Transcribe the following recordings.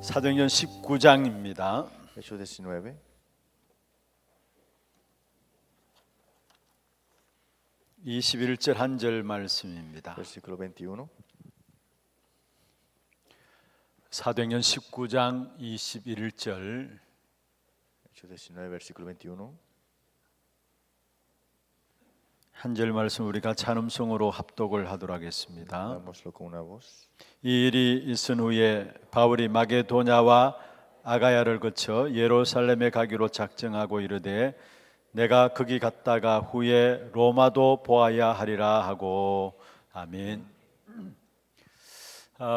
사도행전 19장입니다. Hechos 19, 21절 한 절 말씀입니다. versículo 21. 사도행전 19장 21절 Hechos 19, versículo 21. 한 절 말씀 우리가 찬음성으로 합독을 하도록 하겠습니다. Hagámoslo con una voz. 이 일이 있은 후에 바울이 마게도냐와 아가야를 거쳐 예루살렘에 가기로 작정하고 이르되 내가 거기 갔다가 후에 로마도 보아야 하리라 하고 아멘.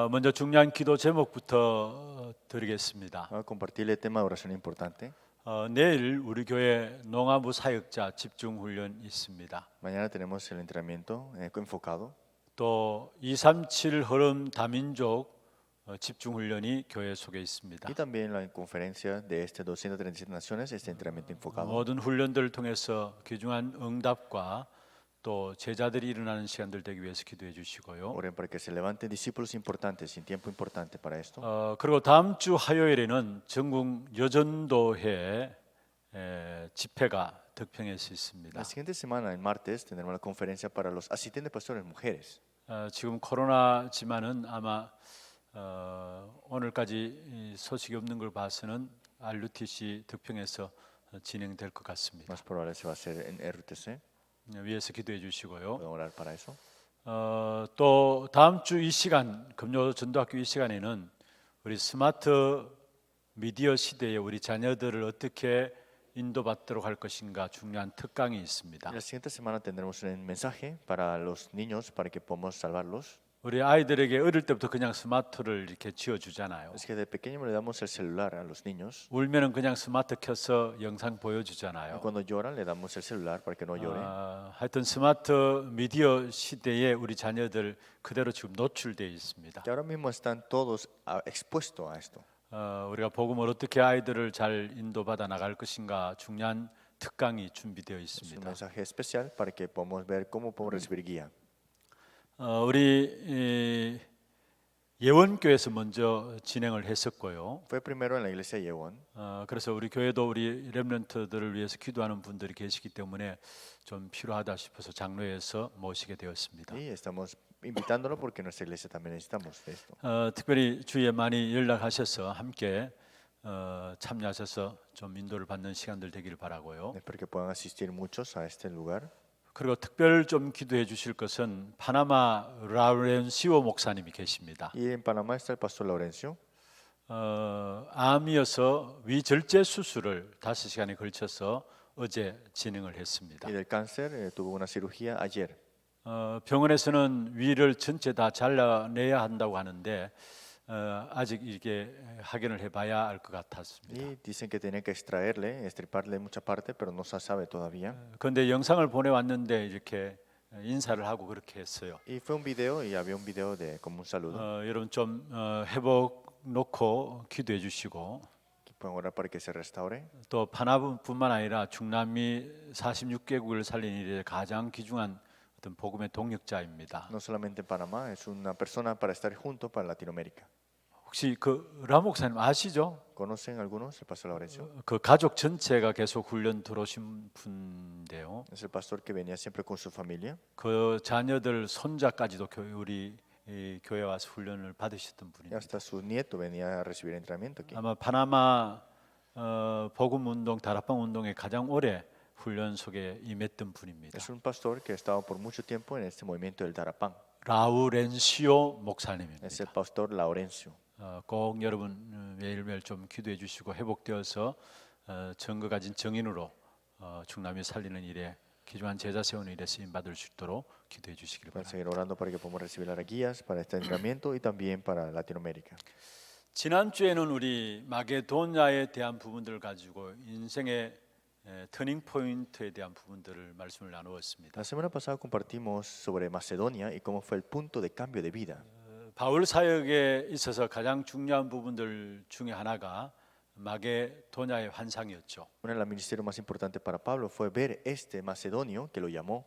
먼저 중요한 기도 제목부터 드리겠습니다. Voy a compartir el tema de oración importante. 내일 우리 교회 농아부 사역자 집중 훈련 있습니다. Mañana tenemos el entrenamiento enfocado. 또 237 흐름 다민족 집중 훈련이 교회 속에 있습니다. Y también la conferencia de este 237 naciones, este entrenamiento enfocado. 모든 훈련들을 통해서 귀중한 응답과 또 제자들이 일어나는 시간들 되기 위해서 기도해 주시고요. Oren para que se levanten discípulos importantes, sin tiempo importante para esto. 그리고 다음 주 화요일에는 전국 여전도회 집회가 덕평에서 있습니다. La siguiente semana, el martes, tendremos la conferencia para los asistentes pastores mujeres. 지금 코로나지만은 아마 오늘까지 소식이 없는 걸 봐서는 RUTC 덕평에서 진행될 것 같습니다. Más probable se va a hacer en RUTC. 위에서 기도해 주시고요. Podemos orar para eso. 또 다음 주 이 시간 금요 전도학교 이 시간에는 우리 스마트 미디어 시대에 우리 자녀들을 어떻게 인도받도록 할 것인가 중요한 특강이 있습니다. La siguiente semana tendremos un mensaje para los niños para que podamos salvarlos. 우리 아이들에게 어릴 때부터 그냥 스마트를 이렇게 지어 주잖아요. Es que de pequeño le damos el celular a los niños. 울면은 그냥 스마트 켜서 영상 Y 보여주잖아요. cuando lloran le damos el celular para que no lloren. 하여튼 스마트 미디어 시대에 우리 자녀들 그대로 지금 노출되어 있습니다. Que ahora mismo están todos expuestos a esto. 우리가 복음을 어떻게 아이들을 잘 인도받아 나갈 것인가 중요한 특강이 준비되어 Es un 있습니다. mensaje especial para que podamos ver cómo podemos recibir guía. 우리 예원교회에서 먼저 진행을 했었고요. Fue primero en la iglesia de Yewon. 그래서 우리 교회도 우리 렘넌트들을 위해서 기도하는 분들이 계시기 때문에 좀 필요하다 싶어서 장로회에서 모시게 되었습니다. Y estamos invitándolo porque en nuestra iglesia también necesitamos de esto. 특별히 주위에 많이 연락하셔서 함께 참여하셔서 좀 인도를 받는 시간들 되기를 바라고요. Espero que puedan asistir muchos a este lugar. 그리고 특별 좀 기도해 주실 것은 파나마 라우렌시오 목사님이 계십니다. Y en Panamá está el pastor Laurencio. 암이어서 위절제 수술을 5시간에 걸쳐서 어제 진행을 했습니다. Y del cáncer tuvo una cirugía ayer. 병원에서는 위를 전체 다 잘라내야 한다고 하는데 아직 이게 확인을 해봐야 알 것 같았습니다. Y dicen que tienen que extraerle, extirparle mucha parte, pero no se sabe todavía. 그런데 영상을 보내왔는데 이렇게 인사를 하고 그렇게 했어요. Y fue un video y había un video de como un saludo. 여러분 좀 회복 놓고 기도해 주시고 Que pueden orar para que se restaure. 또 파나마뿐만 아니라 중남미 46개국을 살린 일에 가장 귀중한 어떤 복음의 동력자입니다. No solamente en Panamá, es una persona para estar junto para Latinoamérica. 혹시 그 라 목사님 아시죠? ¿Conocen algunos? El pastor Laurencio. 그 가족 전체가 계속 훈련 들어오신 분인데요. Es el pastor que venía siempre con su familia. 그 자녀들 손자까지도 우리 이 교회 와서 훈련을 받으셨던 Y 분입니다. hasta su nieto venía a recibir entrenamiento aquí. 아마 파나마 복음 운동, 다락방 운동에 가장 오래 훈련 속에 임했던 분입니다. Es un pastor que ha estado por mucho tiempo en este movimiento del Darapán. 라우렌시오 목사님입니다. Es el pastor Laurencio. 꼭 여러분 매일매일 좀 기도해 주시고 회복되어서 증거 가진 정인으로 중남미 살리는 일에 귀중한 제자 세우는 일에 쓰임 받을 수 있도록 기도해 주시길 Para 바랍니다. seguir orando para que podamos recibir las guías para este entrenamiento y también para Latinoamérica. 지난주에는 우리 마게도냐에 대한 부분들을 가지고 인생의 터닝 포인트에 대한 부분들을 말씀을 나누었습니다. La semana pasada compartimos sobre Macedonia y cómo fue el punto de cambio de vida. 바울 사역에 있어서 가장 중요한 부분들 중에 하나가 마게도냐의 환상이었죠. Uno de los ministerios más importantes para Pablo fue ver este macedonio que lo llamó.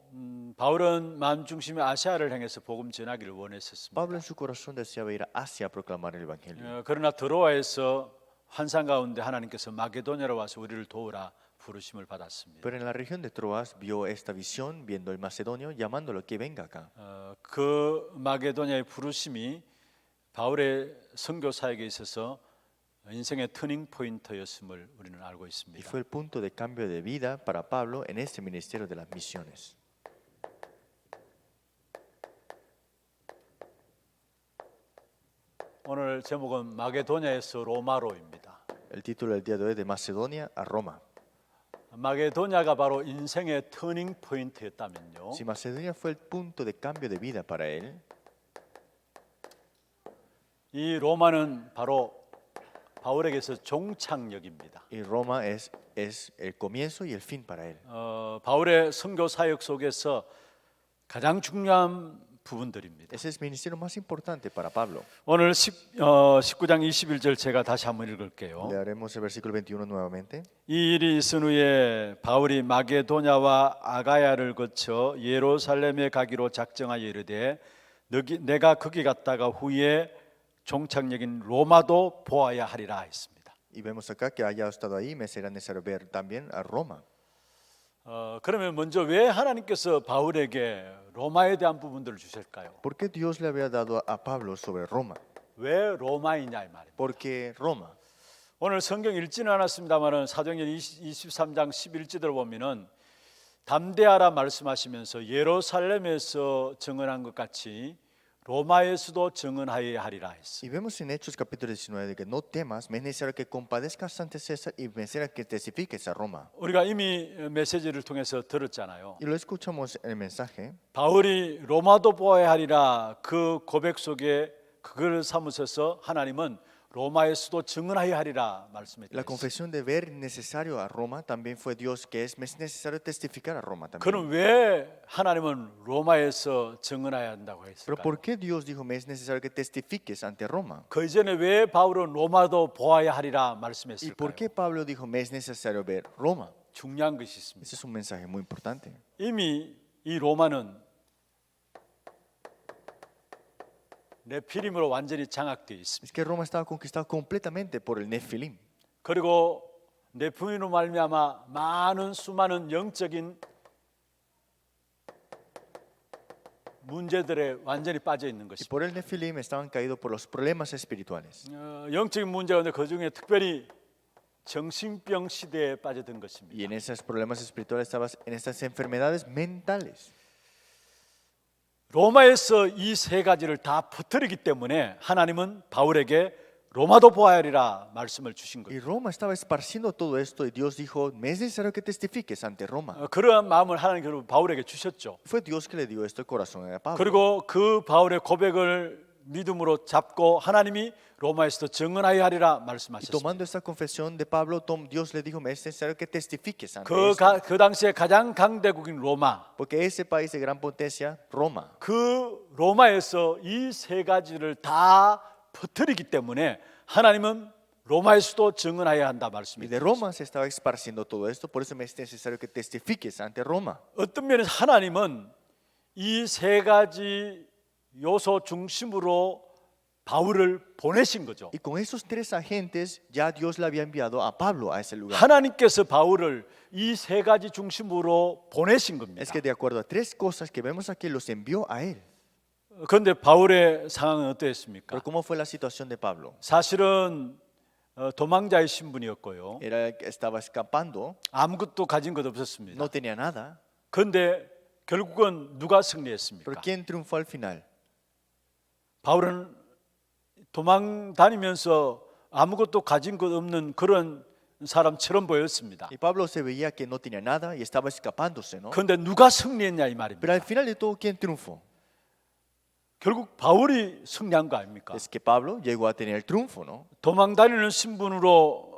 바울은 마음 중심의 아시아를 향해서 복음 전하기를 원했었습니다. Pablo en su corazón deseaba ir a Asia a proclamar el Evangelio. 그러나 드로아에서 환상 가운데 하나님께서 마게도냐로 와서 우리를 도우라 부르심을 받았습니다. Pero en la región de Troas vio esta visión, viendo el macedonio, llamándolo que venga acá. 그 마게도냐의 부르심이 바울의 선교 사역에 있어서 인생의 터닝 포인트였음을 우리는 알고 Y 있습니다. fue el punto de cambio de vida para Pablo en este ministerio de las misiones. 오늘 제목은 마게도냐에서 로마로입니다. El título del día de hoy es de Macedonia a Roma. 마게도냐가 바로 인생의 터닝 포인트였다면요. Si Macedonia fue el punto de cambio de vida para él, 이 로마는 바로 바울에게서 종착역입니다. y Roma es el comienzo y el fin para él. 바울의 선교 사역 속에서 가장 중요한 부분들입니다. Ese es el ministerio más importante para Pablo. 오늘 19장 21절 제가 다시 한번 읽을게요. Leeremos el versículo 21 nuevamente. 이 일이 있은 후에 바울이 마게도냐와 아가야를 거쳐 예루살렘에 가기로 작정하여 이르되 내가 거기 갔다가 후에 종착역인 로마도 보아야 하리라 했습니다. Y vemos acá que haya estado ahí, me será necesario ver también a Roma. 그러면 먼저 왜 하나님께서 바울에게 로마에 대한 부분들을 주실까요? ¿Por qué Dios le había dado a Pablo sobre Roma? 왜 로마이냐 이 말입니다. ¿Por qué Roma? 오늘 성경 읽지는 않았습니다만은 사도행전 23장 11절을 보면은 담대하라 말씀하시면서 예루살렘에서 증언한 것 같이 로마에서도 증언하여야 하리라 했어. Y vemos en Hechos capítulo 19 de que no temas, me es necesario que compadezcas ante César y me será que testifiques a Roma. 우리가 이미 메시지를 통해서 들었잖아요. Y lo escuchamos en el mensaje. 바울이 로마도 보아야 하리라 그 고백 속에 그걸 삼으셔서 하나님은 로마에서도 증언하여야 하리라 말씀했죠. La confesión de ver necesario a Roma también fue Dios que es, me es necesario testificar a Roma también. 그럼 왜 하나님은 로마에서 증언해야 한다고 Pero 했을까요? ¿por qué Dios dijo, me es necesario que testifiques ante Roma? 그 이전에 왜 바울은 로마도 보아야 하리라 ¿Y 말씀했을까요? por qué Pablo dijo, me es necesario ver Roma? 중요한 것이 있습니다. Ese es un mensaje muy importante. 이미 이 로마는 네피림으로 완전히 장악되어 있습니다. Es que Roma estaba conquistada completamente por el Nefilim. 그리고 네피림으로 말미암아 수많은 영적인 문제들에 완전히 빠져 있는 Y 것입니다. por el Nefilim estaban caídos por los problemas espirituales. 영적인 문제가 그 중에 특별히 정신병 시대에 빠져든 것입니다. Y en esos problemas espirituales estabas en estas enfermedades mentales. 로마에서 이 세 가지를 다 퍼뜨리기 때문에 하나님은 바울에게 로마도 보아야 하리라 말씀을 주신 Y 거예요. Roma estaba esparciendo todo esto y Dios dijo, me es necesario que testifiques ante Roma. 그러한 마음을 하나님께서 바울에게 주셨죠. Fue Dios que le dio esto al corazón a Pablo. 그리고 그 바울의 고백을 믿음으로 잡고 하나님이 로마에서도 증언하여야 하리라 Y 말씀하셨습니다. tomando esta confesión de Pablo, Dios le dijo, me es necesario que testifiques ante esto. 그 당시에 가장 강대국인 로마, Porque ese país de gran potencia, Roma, 그 로마에서 이 세 가지를 다 퍼뜨리기 때문에 하나님은 로마에서도 증언해야 한다 y 말씀입니다. de Roma se estaba esparciendo todo esto, por eso me es necesario que testifiques ante Roma. 어떤 면에서 하나님은 이 세 가지 요소 중심으로 바울을 보내신 거죠. Y con esos tres agentes ya Dios le había enviado a Pablo a ese lugar. 하나님께서 바울을 이 세 가지 중심으로 보내신 겁니다. Es que de acuerdo a tres cosas que vemos aquí, los envió a él. 그런데 바울의 상황은 어떠했습니까? Pero ¿cómo fue la situación de Pablo? 사실은 도망자의 신분이었고요. Estaba escapando, 아무것도 가진 것 없었습니다. no tenía nada. 그런데 결국은 누가 Pero 승리했습니까? ¿quién triunfó al final? 바울은 도망 다니면서 아무것도 가진 것 없는 그런 사람처럼 보였습니다. Y Pablo se veía que no tenía nada y estaba escapándose, ¿no? 그런데 누가 승리했냐 이 말입니다. Pero al final de todo, ¿quién triunfó? 결국 바울이 승리한 거 아닙니까? Es que Pablo llegó a tener el triunfo, ¿no? 도망 다니는 신분으로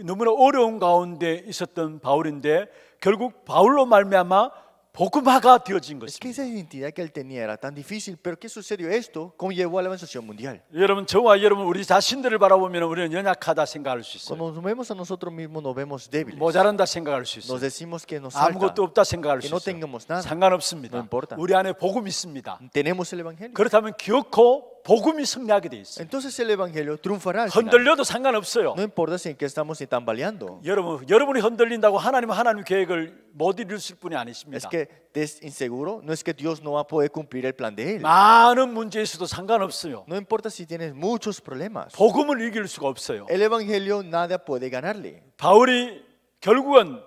너무나 어려운 가운데 있었던 바울인데 결국 바울로 말미암아 복음화가 되어진 Es que 것입니다. esa identidad que él tenía era tan difícil, pero ¿qué sucedió esto? ¿Cómo llevó a la evangelización mundial? 여러분, 저와 여러분 우리 자신들을 바라보면 우리는 연약하다 생각할 수 있어요. Cuando nos vemos a nosotros mismos nos vemos débiles. 모자란다 생각할 수 Nos 있어요. decimos que nos falta, 아무것도 없다 생각할 que 수 no 있어요. tengamos nada. 상관없습니다. No importa. 우리 안에 복음이 있습니다. Tenemos el evangelio. 그렇다면 기어코 복음이 승리하게 돼 있어요. Entonces el evangelio triunfará al final. 흔들려도 상관없어요. No importa si en qué estamos tambaleando. 여러분이 흔들린다고 하나님 계획을 못 이룰 분이 Es 아니십니다. que estés inseguro, no es que Dios no va a poder cumplir el plan de él. 많은 문제 있어도 상관없어요. No importa si tienes muchos problemas. 복음을 이길 수가 없어요. El evangelio nada puede ganarle. 바울이 결국은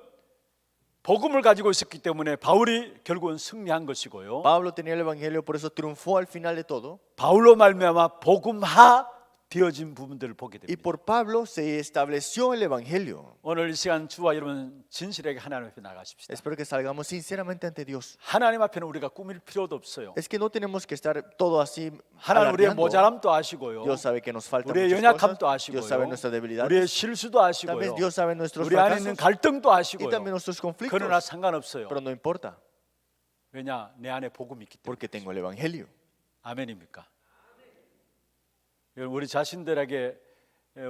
복음을 가지고 있었기 때문에 바울이 결국은 승리한 것이고요. Pablo tenía el evangelio, por eso triunfó al final de todo. 바울로 말미암아 복음화 되어진 부분들을 보게 Y 됩니다. por Pablo se estableció el evangelio. 오늘 이 시간 주와 여러분 진실하게 하나님 앞에 나가십시다. Espero que salgamos sinceramente ante Dios. 하나님 앞에는 우리가 꾸밀 필요도 없어요. Es que no tenemos que estar todo así 하나님 우리의 alardeando. 모자람도 아시고요. Dios sabe que nos faltan 우리의 muchas 연약함도 cosas. Dios sabe 아시고요. nuestras debilidades. 우리의 실수도 아시고요. También Dios sabe nuestros 우리 안에 있는 fracasos 갈등도 y 아시고요. también nuestros conflictos. 그러나 상관없어요. Pero no importa, 왜냐? 내 안에 복음이 있기 때문에. porque tengo el evangelio. 아멘입니까? 우리 자신들에게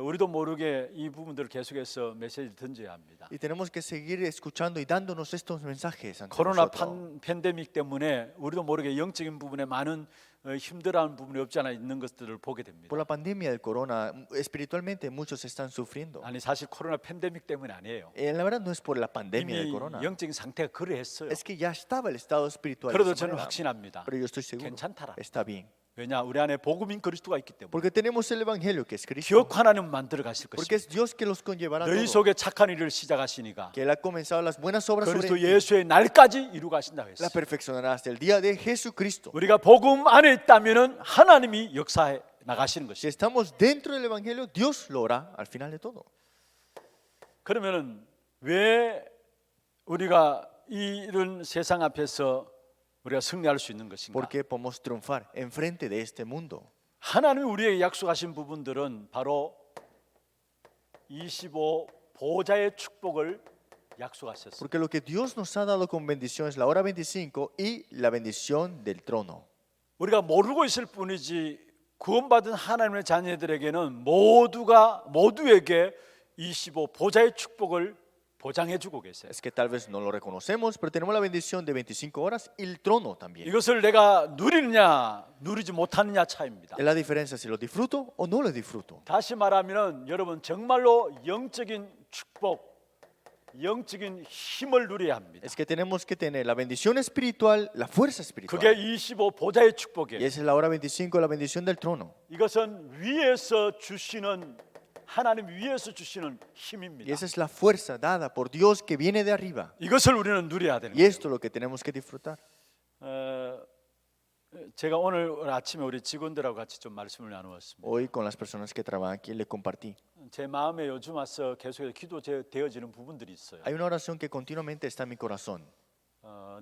우리도 모르게 이 부분들을 계속해서 메시지를 던져야 합니다. Y tenemos que seguir escuchando y dándonos estos mensajes ante 코로나 nosotros. 팬데믹 때문에 우리도 모르게 영적인 부분에 많은 힘들어하는 부분이 없지 않아 있는 것들을 보게 됩니다. Por la pandemia del corona, espiritualmente muchos están sufriendo. 아니 사실 코로나 팬데믹 때문이 아니에요. La verdad no es por la pandemia del 이미 corona. 영적인 상태가 그러했어요. Es que ya estaba el estado espiritual. de 그래도 esa 저는 manera. 확신합니다. Pero yo estoy seguro. 괜찮더라. Está bien. 왜냐? 우리 안에 복음인 그리스도가 있기 때문에. Porque tenemos el evangelio que es Cristo. 기억 하나님 만들어 가실 Porque 것입니다. es Dios que los conllevará 너희 todo. 속에 착한 일을 시작하시니까 Que Él ha comenzado las buenas obras sobre 그리스도 ti. 예수의 날까지 이루어 가신다고 La 했어요. perfeccionará hasta el día de Jesucristo. 우리가 복음 안에 있다면은 하나님이 역사해 나가시는 Si 것이죠. estamos dentro del evangelio, Dios lo hará al final de todo. 그러면은 왜 우리가 이런 세상 앞에서 우리가 승리할 수 있는 것인가? Porque podemos triunfar enfrente de este mundo. 하나님이 우리에게 약속하신 부분들은 바로 25 보좌의 축복을 약속하셨어요. Porque lo que Dios nos ha dado con bendición es la hora 25 y la bendición del trono. 우리가 모르고 있을 뿐이지 구원받은 하나님의 자녀들에게는 모두에게 25 보좌의 축복을 보장해 주고 계세요. Es que tal vez no lo reconocemos, pero tenemos la bendición de 25 horas y el trono también. 이것을 내가 누리느냐 누리지 못하느냐 차이입니다. Es la diferencia si lo disfruto o no lo disfruto. 다시 말하면 여러분 정말로 영적인 축복, 영적인 힘을 누려야 합니다. Es que tenemos que tener la bendición espiritual, la fuerza espiritual. 그게 25 보좌의 Y 축복이에요. esa es la hora 25, la bendición del trono. 이것은 위에서 주시는 하나님 위에서 주시는 Y 힘입니다. esa es la fuerza dada por Dios que viene de arriba. 이것을 우리는 누려야 되는 Y 거예요. esto es lo que tenemos que disfrutar. 제가 오늘 아침에 우리 직원들하고 같이 좀 말씀을 나누었습니다. Hoy con las personas que trabajan aquí le compartí. 제 마음에 요즘 와서 계속 기도되어지는 부분들이 있어요. Hay una oración que continuamente está en mi corazón.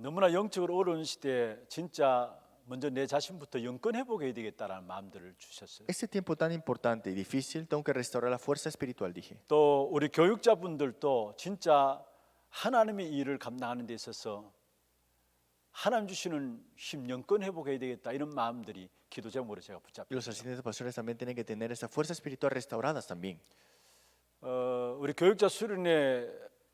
너무나 영적으로 어려운 시대에 진짜 먼저 내 자신부터 영권 회복해야 되겠다라는 마음들을 주셨어요. Este tiempo tan importante y difícil, tengo que restaurar la fuerza espiritual, dije. 또 우리 교육자분들도 진짜 하나님의 일을 감당하는 데 있어서 하나님 주시는 힘 영권 회복해야 되겠다 이런 마음들이 기도 제목으로 제가 Y 붙잡고 los asistentes pastores también tienen que tener esa fuerza espiritual restauradas también. 우리 교육자 수련회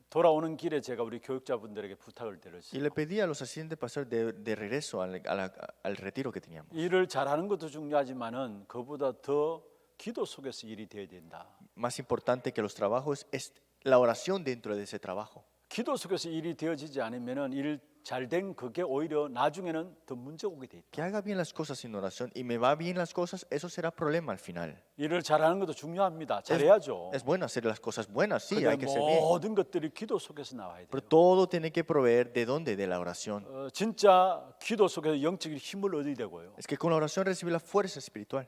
돌아오는 길에 제가 우리 교육자분들에게 부탁을 Y 드렸어요. le pedí a los asistentes pastores de regreso al retiro que teníamos. 일을 잘하는 것도 중요하지만은 그보다 더 기도 속에서 일이 돼야 된다. Más importante que los trabajos es la oración dentro de ese trabajo. 기도 속에서 일이 되어지지 않으면은 일 잘된 그게 오히려 나중에는 더 문제가 오게 돼 있다. Que haga bien las cosas sin oración y me va bien las cosas, eso será problema al final. 일을 잘하는 것도 중요합니다. 잘해야죠. Es bueno hacer las cosas buenas, sí, hay 그런데 que ser bien. 모든 것들이 기도 속에서 나와야 Pero 돼요. todo tiene que proveer de dónde, de la oración. 진짜 기도 속에서 영적인 힘을 얻어야 되고요. Es que con la oración recibe la fuerza espiritual.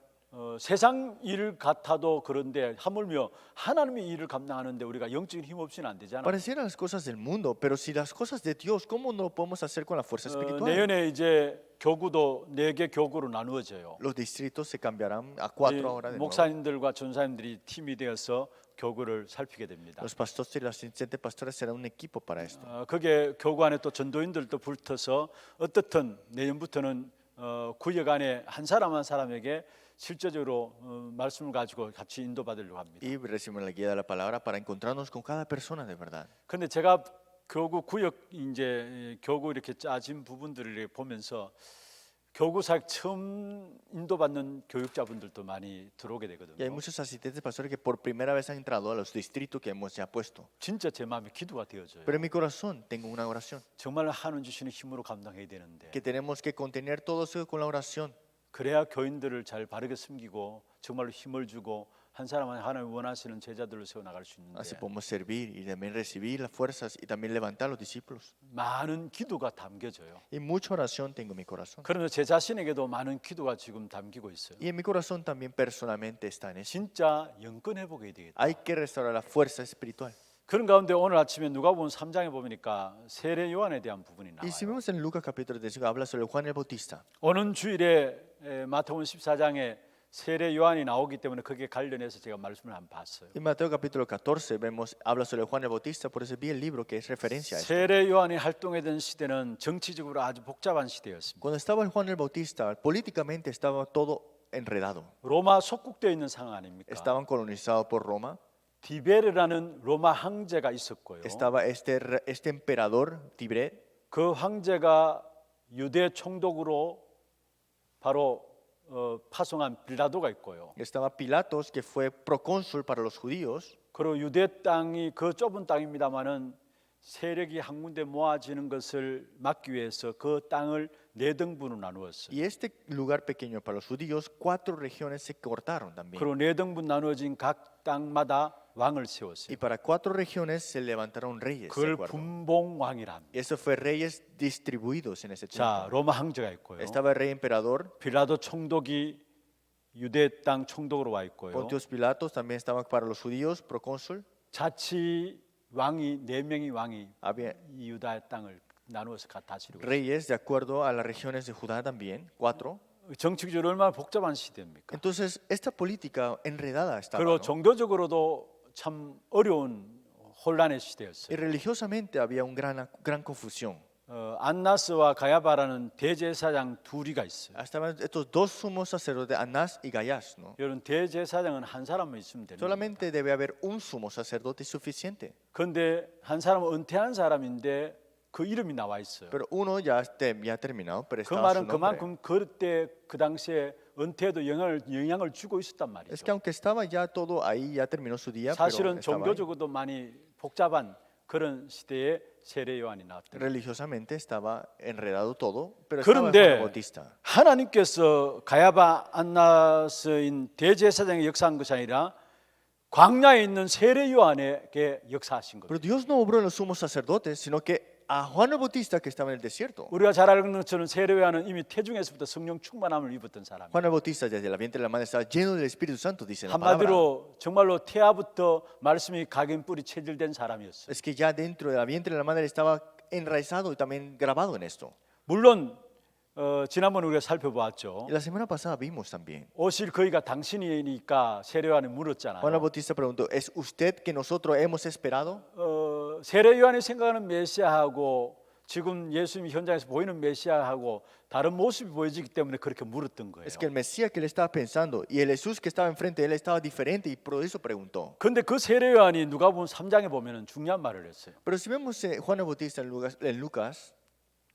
세상 일 같아도 그런데 하물며 하나님의 일을 감당하는데 우리가 영적인 힘 없이는 안 되잖아요. Parecieran las cosas del mundo, pero si las cosas de Dios, ¿cómo no lo podemos hacer con la fuerza espiritual? 내년에 이제 교구도 4개 교구로 나누어져요. Los distritos se cambiarán a 이 4 ahora de nuevo. 목사님들과 전사님들이 팀이 되어서 교구를 살피게 됩니다. Los pastores y los asistentes pastores serán un equipo para esto. 그게 교구 안에 또 전도인들도 붙어서 어떻든 내년부터는 구역 안에 한 사람 한 사람에게 실제적으로 말씀을 가지고 같이 인도받으려고 합니다. Y recibimos la guía de la palabra para encontrarnos con cada persona de verdad. 그런데 제가 교구 구역 이제 교구 이렇게 짜진 부분들을 이렇게 보면서 교구 사역 처음 인도받는 교육자분들도 많이 들어오게 Y hay 되거든요. muchos asistentes pastores que por primera vez han entrado a los distritos que hemos ya puesto. 진짜 제 마음에 기도가 되어져요. Pero en mi corazón tengo una oración, 정말 하나님 주시는 힘으로 감당해야 되는데 que tenemos que contener todo eso con la oración. 그래야 교인들을 잘 바르게 섬기고 정말로 힘을 주고 한 사람 하나님 원하시는 제자들을 세워 나갈 수 있는데 Así podemos servir y también recibir las fuerzas y también levantar a los discípulos. 많은 기도가 담겨져요. Y mucha oración tengo en mi corazón. 그러면 제 자신에게도 많은 기도가 지금 담기고 있어요. Y en mi corazón también personalmente está en eso. 진짜 영권 회복해야 되겠다. Hay que restaurar la fuerza espiritual. 그런 가운데 오늘 아침에 누가복음 3장에 보니까 세례 요한에 대한 부분이 Y si 나와요. vemos en Lucas capítulo 10 habla sobre Juan el Bautista. 오는 주일에 마태복음 14장에 세례 요한이 나오기 때문에 거기에 관련해서 제가 말씀을 한번 봤어요. En Mateo capítulo 14 vemos habla sobre Juan el Bautista, por eso vi el libro que es referencia a esto. 세례 요한이 활동하던 시대는 정치적으로 아주 복잡한 시대였습니다. Cuando estaba Juan el Bautista, políticamente estaba todo enredado. 로마 속국되어 있는 상황 아닙니까? Estaban colonizados por Roma. 디베르라는 로마 황제가 있었고요. Estaba este emperador Tibre. 그 황제가 유대 총독으로 바로 파송한 빌라도가 있고요. Estaba Pilatos, que fue procónsul para los judíos. 그리고 유대 땅이 그 좁은 땅입니다만은 세력이 한 군데 모아지는 것을 막기 위해서 그 땅을 4등분으로 나누었어요. Y este lugar pequeño para los judíos, 4 regiones se cortaron también. 그리고 4등분 나누어진 각 땅마다 왕을 Y 세웠어요. para 4 regiones se levantaron reyes. ¿De 그걸 acuerdo? 분봉왕이라 합니다. Y eso fue reyes distribuidos en ese 자, tiempo. 로마 황제가 있고요. Estaba el rey emperador. 빌라도 총독이 유대 땅 총독으로 와 있고요. Pontius Pilatos también estaba para los judíos, procónsul. 자치 왕이 4명이 왕이 Había 이 유다 땅을 나누어서 다스리고 있어요. reyes de acuerdo a las regiones de Judá también, 4. 정치적으로 얼마나 복잡한 시대입니까? Entonces, esta política enredada estaba. 그리고 ¿No? 종교적으로도 참 어려운 혼란의 Y 시대였어요. religiosamente había una gran confusión. 안나스와 가야바라는 대제사장 둘이가 있어요. Estaban estos dos sumos sacerdotes, Anás y Gayás, ¿no? 여러분 대제사장은 한 사람만 있으면 됩니다. Solamente debe haber un sumo sacerdote suficiente. 그런데 한 사람은 은퇴한 사람인데 그 이름이 나와 있어요. Pero uno ya ha terminado, pero 그 estaba su 말은 nombre. 그만큼 그때 그 당시에 은퇴에도 영향을 주고 있었단 Es 말이죠. que aunque estaba ya todo ahí, ya terminó su día, pero 사실은 estaba ahí. 종교적으로도 많이 복잡한 그런 시대에 세례 요한이 나왔다. Religiosamente estaba enredado todo, pero estaba Juan el 그런데 Bautista. 하나님께서 가야바 안나스인 대제사장의 역사한 것이 아니라 광야에 있는 세례 요한에게 역사하신 거예요. Pero Dios no obró en los sumos sacerdotes, sino que a Juan el Bautista que estaba en el desierto. 우리가 잘 알고 있는 것처럼 세례 요한은 이미 태중에서부터 성령 충만함을 입었던 사람이에요. Juan el Bautista desde la vientre de la madre estaba lleno del Espíritu Santo, dice la palabra. 한마디로 정말로 태아부터 말씀이 각인뿌리 체질된 사람이었어요. Es que ya dentro de la vientre de la madre estaba enraizado y también grabado en esto. 물론 지난번에 우리가 살펴보았죠. Y la semana pasada vimos también. 오실 거기가 당신이니까 세례 요한이 Juan el 물었잖아요. Bautista preguntó, ¿es usted que nosotros hemos esperado? 세례 요한이 생각하는 메시아하고 지금 예수님이 현장에서 보이는 메시아하고 다른 모습이 보여지기 때문에 그렇게 물었던 거예요. Es que el Mesías que él estaba pensando y el Jesús que estaba enfrente de él estaba diferente y por eso preguntó. 근데 그 세례 요한이 누가복음 3장에 보면은 중요한 말을 했어요. Pero si vemos Juan el Bautista en Lucas,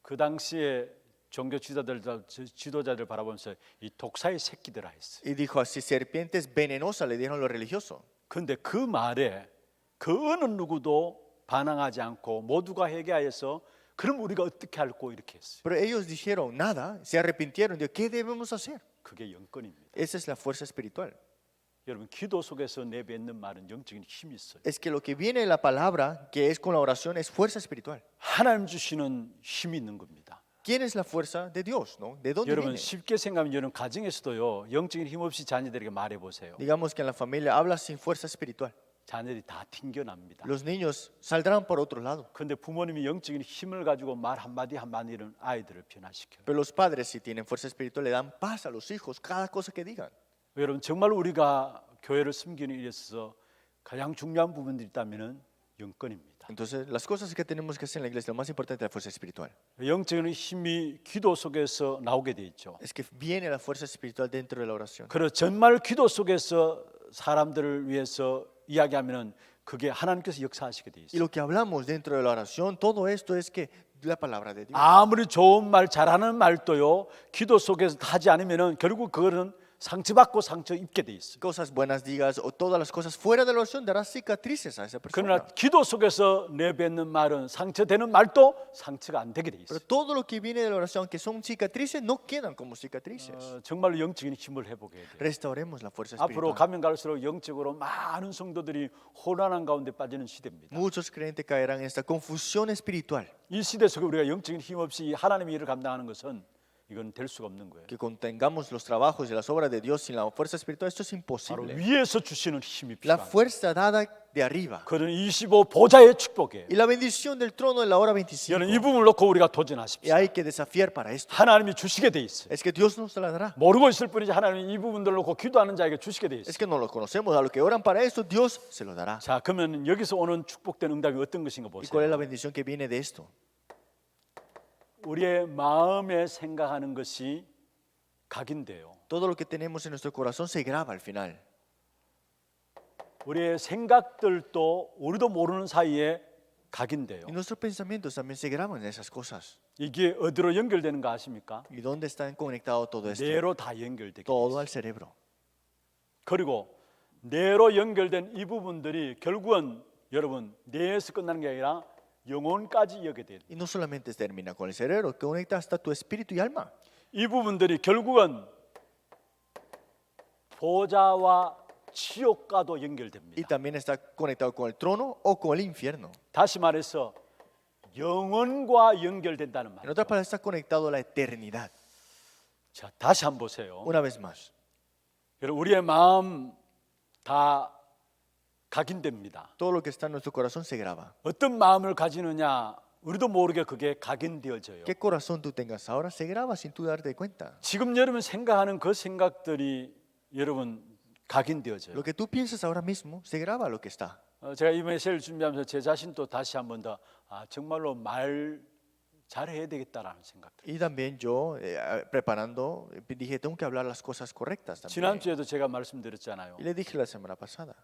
그 당시에 종교 지도자들 바라보면서 이 독사의 새끼들아 했어요. y dijo así, serpientes venenosas le dieron los religiosos. 근데 그 말에 그 어느 누구도 반항하지 않고 모두가 회개하여서 그럼 우리가 어떻게 할고 이렇게 했어요. Pero ellos dijeron nada, se arrepintieron. Dijo, ¿qué debemos hacer? 그게 영권입니다. Esa es la fuerza espiritual. 여러분 기도 속에서 내뱉는 말은 영적인 힘이 있어요. Es que lo que viene de la palabra, que es con la oración, es fuerza espiritual. 하나님 주시는 힘이 있는 겁니다. ¿Quién es la fuerza de Dios? ¿No? ¿De dónde 여러분 viene? 쉽게 생각하면 여러분 가정에서도요 영적인 힘 없이 자녀들에게 말해 보세요. Digamos que en la familia habla sin fuerza espiritual. 자녀들이 다 튕겨납니다. Los niños saldrán por otro lado. 그런데 부모님이 영적인 힘을 가지고 말 한마디 한마디는 아이들을 변화시켜요. Pero los padres, si tienen fuerza espiritual, le dan paz a los hijos cada cosa que digan. 여러분 정말 우리가 교회를 섬기는 일에 있어서 가장 중요한 부분들이 있다면 영권입니다. Entonces, las cosas que tenemos que hacer en la iglesia, lo más importante es la fuerza espiritual. 영적인 힘이 기도 속에서 나오게 돼 있죠. Es que viene la fuerza espiritual dentro de la oración. 그래서 정말 기도 속에서 사람들을 위해서 이야기하면은 그게 하나님께서 역사하시게 돼 Y 있어요. lo que hablamos dentro de la oración, todo esto es que la palabra de Dios. 아무리 좋은 말 잘하는 말도요 기도 속에서 하지 않으면은 결국 그거는 상처받고 상처 입게 돼 있어요. Cosas buenas digas o todas las cosas fuera de la oración dará cicatrices a esa 그러나 persona. 기도 속에서 내뱉는 말은 상처되는 말도 상처가 안 되게 돼 Pero 있어요. todo lo que viene de la oración, que son cicatrices, no quedan como cicatrices. 정말로 영적인 힘을 회복해야 돼요. Restauremos la fuerza 앞으로 espiritual. 가면 갈수록 영적으로 많은 성도들이 혼란한 가운데 빠지는 시대입니다. Muchos creyentes caerán en esta confusión espiritual, 이 시대 속에 우리가 영적인 힘 없이 하나님의 일을 감당하는 것은 이건 될 수가 없는 거예요. que contengamos los trabajos y las obras de Dios sin la fuerza espiritual. Esto es 바로 imposible. 위에서 주시는 힘이 La 필요합니다. fuerza dada de arriba 그는 25 보좌의 축복이에요. y la bendición del trono de la hora 25. 여러분 이 부분을 놓고 우리가 Y 도전하십시오. hay que desafiar para esto. 하나님이 주시게 돼 있어요. Es que Dios nos la dará. 모르고 있을 뿐이지 하나님이 이 부분들을 놓고 기도하는 자에게 주시게 돼 Es 있어요. que no lo conocemos. A los que oran para esto, Dios se lo dará. 자, 그러면 여기서 오는 축복된 응답이 어떤 것인가 ¿Y cuál es la 보세요. bendición que viene de esto? 우리의 마음에 생각하는 것이 각인돼요. Todo lo que tenemos en nuestro corazón se graba al final. 우리의 생각들도 우리도 모르는 사이에 각인돼요. Y nuestros pensamientos también se graban en esas cosas. 이게 어디로 연결되는가 아십니까? ¿Y dónde está conectado todo esto? 뇌로 다 연결되게 돼 Todo 있어요. al cerebro. 그리고 뇌로 연결된 이 부분들이 결국은 여러분 뇌에서 끝나는 게 아니라 영혼까지 이어게 돼요. Y no solamente termina con el cerebro, conecta hasta tu espíritu y alma. 이 부분들이 결국은 보좌와 지옥과도 Y 연결됩니다. también está conectado con el trono o con el infierno. 다시 말해서 영혼과 연결된다는 En 말이에요. otras palabras, está conectado a la eternidad. 자, 다시 한번 보세요. Una vez más, 여러분 우리의 마음 다 각인됩니다. todo lo que está en nuestro corazón se graba. 어떤 마음을 가지느냐 우리도 모르게 그게 각인되어져요. ¿Qué corazón tú tengas ahora? Se graba sin tú darte cuenta. 지금 여러분 생각하는 그 생각들이 여러분 각인되어져요. Lo que tú piensas ahora mismo se graba lo que está. 제가 이 메시지를 준비하면서 제 자신도 다시 한 번 더 정말로 말 잘해야 되겠다라는 생각들. Y también yo, preparando, dije, tengo que hablar las cosas correctas también. 지난주에도 제가 말씀드렸잖아요. Y le dije la semana pasada,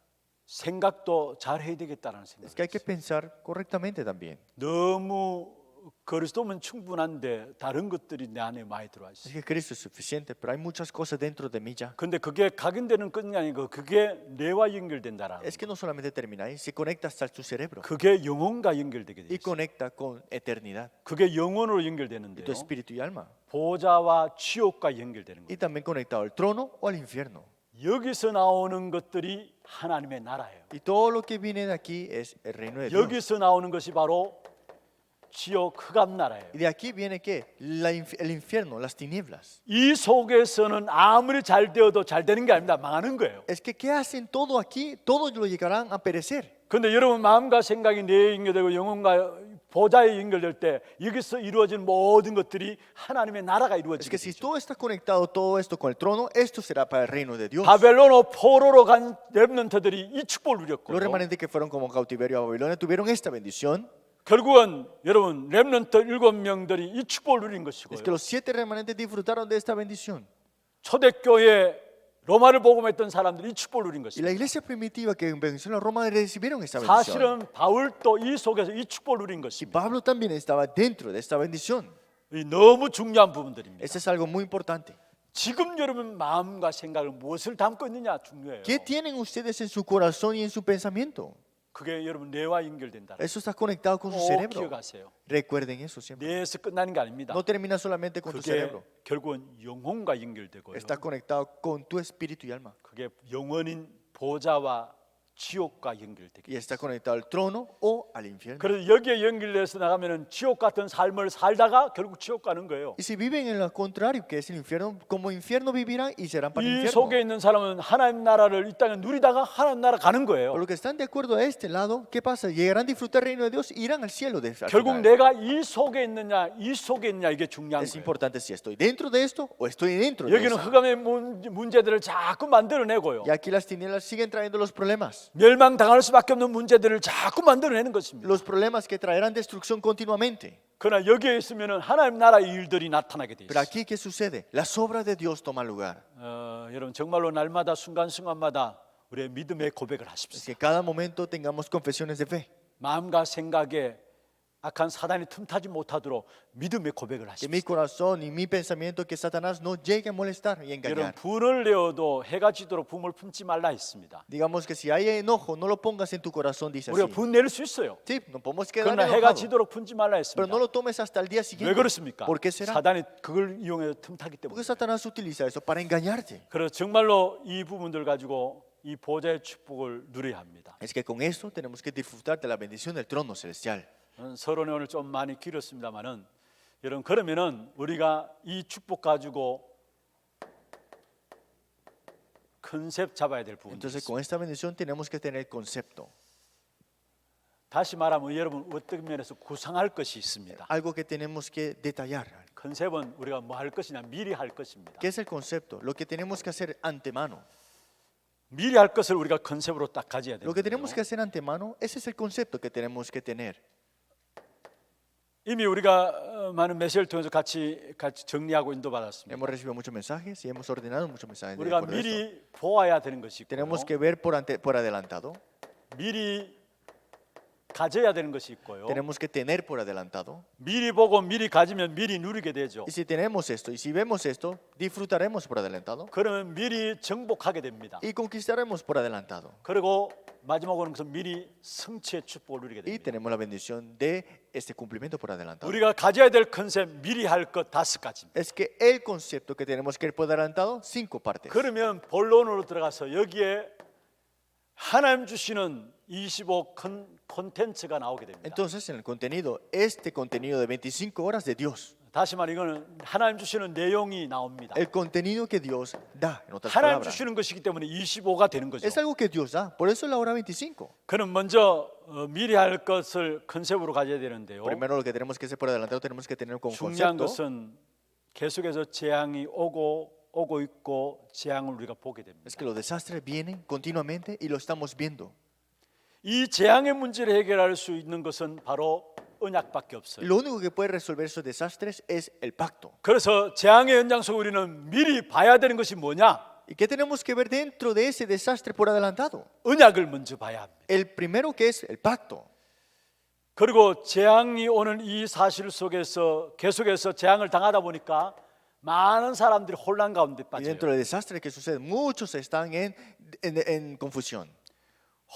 생각도 잘해야 되겠다라는 es 생각. que hay que pensar correctamente también. 너무 그리스도면 충분한데 다른 것들이 내 안에 많이 들어와 Es 있어요. que Cristo es suficiente, pero hay muchas cosas dentro de mí ya. 근데 그게 각인되는 끝이 아니고 그게 뇌와 연결된다라는 Es que no solamente termina ahí, se conecta hasta tu cerebro 그게 영혼과 연결되게 돼 y 있어요. conecta con eternidad 그게 영혼으로 y 연결되는데요. tu espíritu y alma. 보좌와 지옥과 연결되는 Y 거예요. también conectado al trono o al infierno. 여기서 나오는 것들이 하나님의 나라예요. Y todo lo que viene de aquí es el reino de Dios. 여기서 나오는 것이 바로 지옥 흑암 나라예요. Y de aquí viene ¿qué? El infierno, las tinieblas. 이 속에서는 아무리 잘 되어도 잘 되는 게 아닙니다. 망하는 거예요. Es que ¿qué hacen todo aquí? Todos lo llegarán a perecer. 그런데 여러분 마음과 생각이 뇌에 연결되고 영혼과 보좌에 연결될 때 여기서 이루어진 모든 것들이 하나님의 나라가 Es 이루어지게 que si 되죠. todo está conectado, todo esto con el trono, esto será para el reino de Dios. 바벨론 포로로 간 렘넌트들이 이 축복을 누렸고 Los remanentes que fueron como cautiverio a Babilonia tuvieron esta bendición. 결국은 여러분 렘넌트 7명들이 이 축복을 누린 것이고요. Es que los 7 remanentes disfrutaron de esta bendición. 초대교회 로마를 복음했던 사람들이 이 축복을 누린 Y 것입니다. la iglesia primitiva que venció a Roma recibieron esta bendición. 사실은 바울도 이 속에서 이 축복을 누린 Y 것입니다. Pablo también estaba dentro de esta bendición. 이 너무 중요한 부분들입니다. Esto es algo muy importante. 지금 여러분 마음과 생각을 무엇을 담고 있느냐 중요해요. ¿Qué tienen ustedes en su corazón y en su pensamiento? 그게 여러분 뇌와 연결된다. Eso está conectado con su 꼭 cerebro. 기억하세요. Recuerden eso siempre. 뇌에서 끝나는 게 아닙니다. No termina solamente con tu 그게 cerebro. 결국은 영혼과 연결되고요. Está conectado con tu espíritu y alma. 그게 영원인 보좌와 지옥과 연결되게 y está 있어요. conectado al trono o al infierno. 그래서 여기에 연결돼서 나가면은 지옥 같은 삶을 살다가 결국 지옥 가는 거예요. Y si viven en lo contrario, que es el infierno, como infierno vivirán y serán para el 이 infierno. 속에 있는 사람은 하나님 나라를 이 땅에 누리다가 하나님 나라 가는 Por 거예요. lo que están de acuerdo a este lado, ¿qué pasa? Llegarán a disfrutar el reino de Dios, irán al cielo. Al 결국 final. 내가 이 속에 있느냐 이 속에 있느냐 이게 중요한 Es 거예요. importante si estoy dentro de esto o estoy dentro de 여기는 eso. 흑암의 문제들을 자꾸 만들어내고요. Y aquí las tinieblas siguen trayendo los problemas. 멸망당할 수밖에 없는 문제들을 자꾸 만들어내는 것입니다. Los problemas que traerán destrucción continuamente. 그러나 여기에 있으면은 하나님 나라의 일들이 나타나게 돼 Pero 있어요. aquí, ¿qué sucede? Las obras de Dios toman lugar. 여러분 정말로 날마다 순간순간마다 우리의 믿음의 고백을 Es 하십시오. que cada momento tengamos confesiones de fe. 마음과 생각에 악한 사단이 틈타지 못하도록 믿음의 고백을 Que mi 하십시오. corazón y mi pensamiento que Satanás no llegue a molestar y 여러분 engañar. 분을 내어도 해가 지도록 붐을 품지 말라 했습니다. Digamos que si hay enojo, no lo pongas en tu corazón, dice 우리가 así. 분 내릴 수 있어요. Sí, no podemos quedar 그러나 해가 enojados. 지도록 품지 말라 Pero no 했습니다. lo tomes hasta el día 왜 siguiente. 그렇습니까? ¿Por qué será? 사단이 그걸 이용해서 틈타기 Porque 때문에. Satanás utiliza eso para engañarte. 그래서 정말로 이 부분들 가지고 이 보좌의 축복을 누려야 합니다. Es que con esto tenemos que disfrutar de la bendición del trono celestial. 서론이 오늘 좀 많이 길었습니다만은 여러분 그러면은 우리가 이 축복 가지고 컨셉 잡아야 될 부분이 Entonces, 있습니다. con esta bendición tenemos que tener concepto. 다시 말하면 여러분 어떤 면에서 구상할 것이 있습니다. Algo que tenemos que detallar. 컨셉은 우리가 뭐 할 것이냐 미리 할 것입니다. ¿Qué es el concepto? Lo que tenemos que hacer antemano. 미리 할 것을 우리가 컨셉으로 딱 가져야 Lo que 됩니다. tenemos que hacer antemano, ese es el concepto que tenemos que tener. 이미 우리가 많은 메시지를 통해서 같이 정리하고 인도받았습니다. Hemos recibido muchos mensajes y hemos ordenado muchos mensajes. de 우리가 acuerdo a esto. 미리 보아야 되는 것이 있고요. Tenemos que ver por adelantado. 미리 가져야 되는 것이 있고요. Tenemos que tener por adelantado. 미리 보고 미리 가지면 미리 누리게 되죠. Y si tenemos esto y si vemos esto, disfrutaremos por adelantado 그러면 미리 정복하게 됩니다. y conquistaremos por adelantado. 그리고 마지막으로는 그래서 미리 성취의 축복을 누리게 Y 됩니다. tenemos la bendición de este cumplimiento por adelantado. 우리가 가져야 될 컨셉 미리 할 것 5가지입니다. Es que el concepto que tenemos que ir por adelantado, 5 partes. 그러면 본론으로 들어가서 여기에 하나님 주시는 25 콘텐츠가 나오게 됩니다. Entonces, en el contenido, este contenido de 25 horas de Dios, 다시 말해 이거는 하나님 주시는 내용이 나옵니다. el contenido que Dios da, en otras 하나님 palabras, 주시는 것이기 때문에 25가 되는 거죠. es algo que Dios da. Por eso es la hora 25. 그럼 먼저 미리 할 것을 컨셉으로 가져야 되는데요. Primero lo que tenemos que hacer por adelantado, tenemos que tener como 중요한 concepto. 것은 계속해서 재앙이 오고 있고 재앙을 우리가 보게 됩니다. Es que los desastres vienen continuamente y lo estamos viendo. 이 재앙의 문제를 해결할 수 있는 것은 바로 언약밖에 없어요. Lo único que puede resolver esos desastres es el pacto. 그래서 재앙의 연장 속에 우리는 미리 봐야 되는 것이 뭐냐? ¿Y qué tenemos que ver dentro de ese desastre por adelantado? 언약을 먼저 봐야 합니다. El primero que es el pacto. 그리고 재앙이 오는 이 사실 속에서 계속해서 재앙을 당하다 보니까 많은 사람들이 혼란 가운데 Y 빠져요. dentro del desastre que sucede, muchos están en confusión.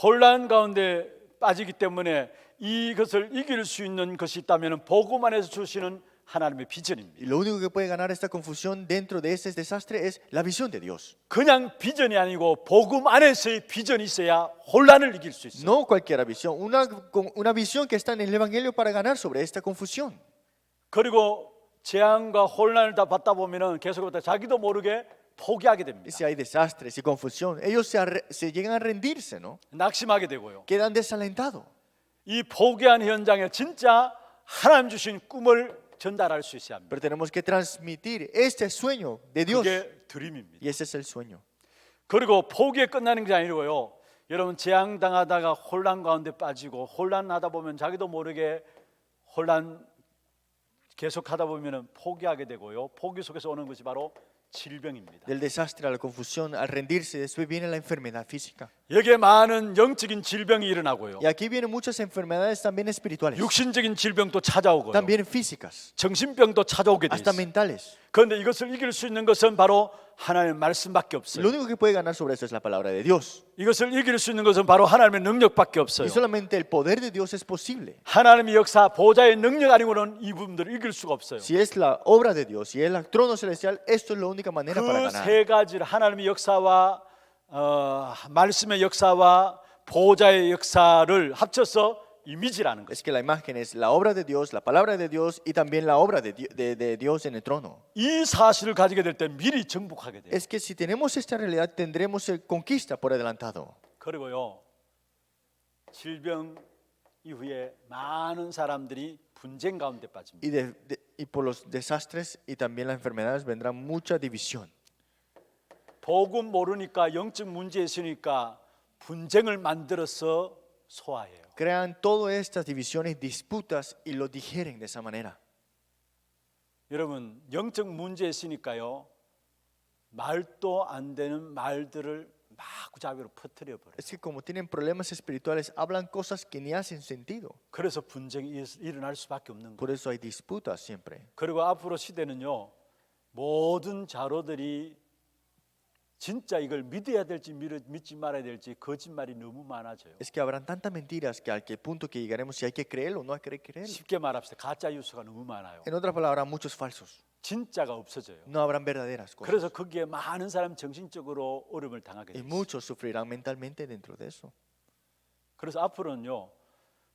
혼란 가운데 빠지기 때문에 이것을 이길 수 있는 것이 있다면 복음 안에서 주시는 하나님의 비전입니다. Y lo único que puede ganar esta confusión dentro de ese desastre es la visión de Dios. 그냥 비전이 아니고 복음 안에서의 비전이 있어야 혼란을 이길 수 있어요. No cualquier visión, una visión que está en el Evangelio para ganar sobre esta confusión. 그리고 재앙과 혼란을 다 받다 보면은 계속부터 자기도 모르게 포기하게 Y 됩니다. si hay desastres y confusión, ellos se llegan a rendirse, ¿no? 낙심하게 되고요. Quedan desalentados. 이 포기한 현장에 진짜 하나님 주신 꿈을 전달할 수 있어야 합니다. Pero tenemos que transmitir este sueño de Dios. 그게 드림입니다. Y ese es el sueño. 그리고 포기에 끝나는 게 아니고요. 여러분 재앙 당하다가 혼란 가운데 빠지고 혼란하다 보면 자기도 모르게 혼란 계속하다 보면은 포기하게 되고요. 포기 속에서 오는 것이 바로 질병입니다. Del desastre a la confusión, al rendirse, después viene la enfermedad física. 여기에 많은 영적인 질병이 일어나고요. Y aquí vienen muchas enfermedades también espirituales, 육신적인 질병도 찾아오고요. también físicas, 정신병도 찾아오게 돼 hasta 있어요. mentales. 그런데 이것을 이길 수 있는 것은 바로 하나님의 말씀밖에 Lo 없어요. único que puede ganar sobre eso es la palabra de Dios. 이것을 이길 수 있는 것은 바로 하나님의 능력밖에 없어요. Y solamente el poder de Dios es posible. 하나님의 역사, 보좌의 능력 아니고는 이 부분들을 이길 수가 없어요. Si es la obra de Dios, si es el trono celestial, esto es la única manera para 그 ganar. 세 가지를 하나님의 역사와 말씀의 역사와 보좌의 역사를 합쳐서 이미지라는 Es 거죠. que la imagen es la obra de Dios, la palabra de Dios y también la obra de Dios en el trono. 이 사실을 가지게 될 때 미리 정복하게 돼요. Es que si tenemos esta realidad tendremos conquista por adelantado. 그리고요, 질병 이후에 많은 사람들이 분쟁 가운데 빠집니다. Y por los desastres y también las enfermedades vendrá mucha división. 복음 모르니까 영적 문제 있으니까 분쟁을 만들어서 소화해요. Crean todas estas divisiones, disputas y lo digieren de esa manera. 여러분, 영적 문제 있으니까요, 말도 안 되는 말들을 마구잡이로 퍼뜨려 버려요. Es que como tienen problemas espirituales, hablan cosas que ni hacen sentido. 그래서 분쟁이 일어날 수밖에 없는 거예요. Por eso hay disputas siempre. 그리고 앞으로 시대는요, 모든 자료들이 진짜 이걸 믿어야 될지 믿지 말아야 될지 거짓말이 너무 많아져요. Es que habrán tantas mentiras que al punto que llegaremos si hay que creerlo o no hay que creerlo. 쉽게 말합시다. 가짜 뉴스가 너무 많아요. En otras palabras, muchos falsos. 진짜가 없어져요. No habrán verdaderas cosas. 그래서 거기에 많은 사람 정신적으로 어려움을 당하게 Y 돼요. muchos sufrirán mentalmente dentro de eso. 그래서 앞으로는요,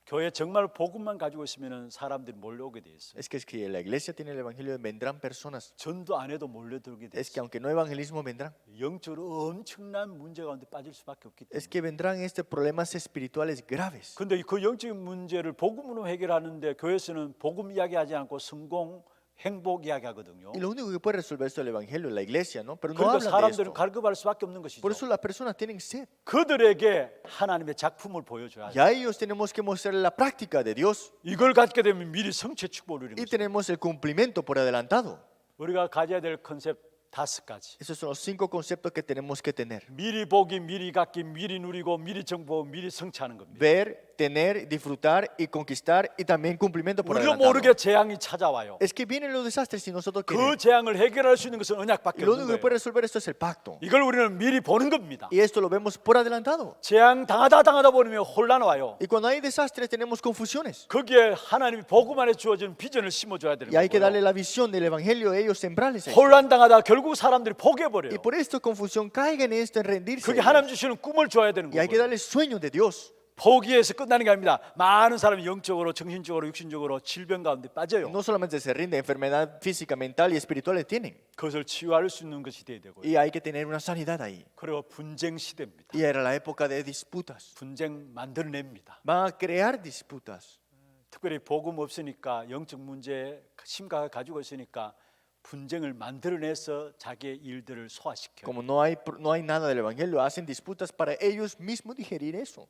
교회 정말 복음만 가지고 있으면 사람들이 몰려오게 돼 있어요. Es que la iglesia tiene el evangelio, vendrán personas. 전도 안 해도 몰려들게 돼 Es que 있어요. aunque no evangelismo vendrán. 영적으로 엄청난 문제 가운데 빠질 수밖에 없기 Es 때문에. que vendrán problemas espirituales graves. 근데 그 영적인 문제를 복음으로 해결하는데 교회에서는 복음 이야기하지 않고 성공, 행복 이야기하거든요. Y lo único que puede resolver esto es el evangelio, la iglesia, ¿no? Pero no 그러니까 hablan de 사람들은 esto. 갈급할 수밖에 없는 것이죠. Por eso las personas tienen sed. 그들에게 하나님의 작품을 보여줘야 Y 돼요. a ellos tenemos que mostrar la práctica de Dios. 이걸 갖게 되면 미리 성취 축복을 누리는 Y 거죠. tenemos el cumplimiento por adelantado. 우리가 가져야 될 컨셉 5가지. Esos son los 5 conceptos que tenemos que tener. 미리 보기, 미리 갖기, 미리 누리고, 미리 정보하고, 미리 성취하는 겁니다. Ver, tener, disfrutar y conquistar y también cumplimiento por 우리도 adelantado. 모르게 재앙이 찾아와요. Es que vienen los desastres y nosotros 그 queremos. 재앙을 해결할 수 있는 것은 Y 언약밖에 lo 없는 único que puede 거예요. resolver esto es el pacto. 이걸 우리는 미리 보는 겁니다. Y esto lo vemos por adelantado. 재앙 당하다 보면 혼란 와요. Y cuando hay desastres tenemos confusiones. 거기에 하나님이 복음 안에 주어진 비전을 심어줘야 되는 Y hay que darle 거예요. la visión del evangelio a ellos, sembrarles esto. 혼란 당하다 결국 사람들이 Y 포기해버려요. por esto confusión caigan en esto, en rendirse. 그게 하나님 주시는 꿈을 줘야 되는 Y hay que 거예요. darle sueños de Dios. 포기해서 끝나는 게 아닙니다. 많은 사람이 영적으로, 정신적으로, 육신적으로 질병 가운데 빠져요. No solamente se rinde, enfermedad física, mental y espirituales tienen. 그것을 치유할 수 있는 것이 돼야 되고요. Y hay que tener una sanidad ahí. 그리고 분쟁 시대입니다. Y era la época de disputas. 분쟁 만들어냅니다. Van a crear disputas. 특별히 복음 없으니까 영적 문제 심각하게 가지고 있으니까 분쟁을 만들어내서 자기의 일들을 소화시켜요. Como no hay nada del evangelio, hacen disputas para ellos mismos digerir eso.